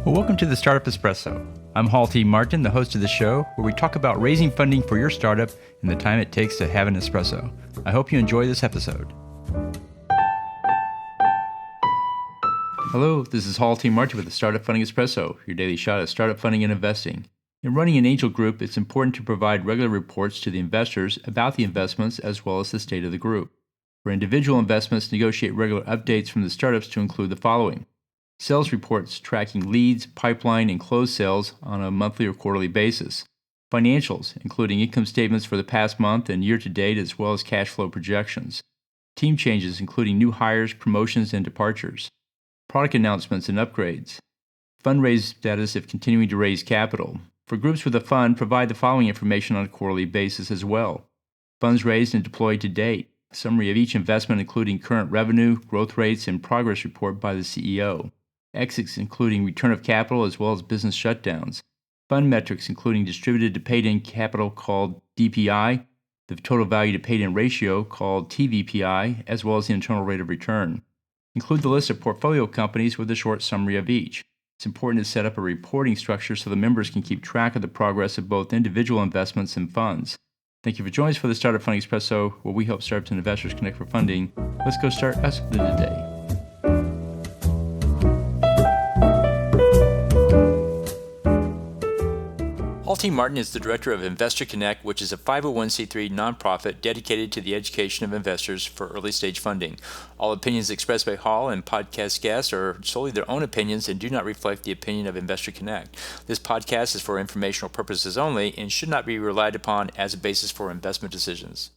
Well, welcome to the Startup Espresso. I'm Hall T. Martin, the host of the show, where we talk about raising funding for your startup and the time it takes to have an espresso. I hope you enjoy this episode. Hello, this is Hall T. Martin with the Startup Funding Espresso, your daily shot at startup funding and investing. In running an angel group, it's important to provide regular reports to the investors about the investments as well as the state of the group. For individual investments, negotiate regular updates from the startups to include the following: sales reports tracking leads, pipeline, and closed sales on a monthly or quarterly basis. Financials, including income statements for the past month and year to date, as well as cash flow projections. Team changes, including new hires, promotions, and departures. Product announcements and upgrades. Fundraise status if continuing to raise capital. For groups with a fund, provide the following information on a quarterly basis as well: funds raised and deployed to date. A summary of each investment, including current revenue, growth rates, and progress report by the CEO. Exits, including return of capital as well as business shutdowns. Fund metrics, including distributed to paid-in capital called DPI, the total value to paid-in ratio called TVPI, as well as the internal rate of return. Include the list of portfolio companies with a short summary of each. It's important to set up a reporting structure so the members can keep track of the progress of both individual investments and funds. Thank you for joining us for the Startup Funding Espresso, where we help startups and investors connect for funding. Let's go start us for the day. Hall T. Martin is the director of Investor Connect, which is a 501c3 nonprofit dedicated to the education of investors for early-stage funding. All opinions expressed by Hall and podcast guests are solely their own opinions and do not reflect the opinion of Investor Connect. This podcast is for informational purposes only and should not be relied upon as a basis for investment decisions.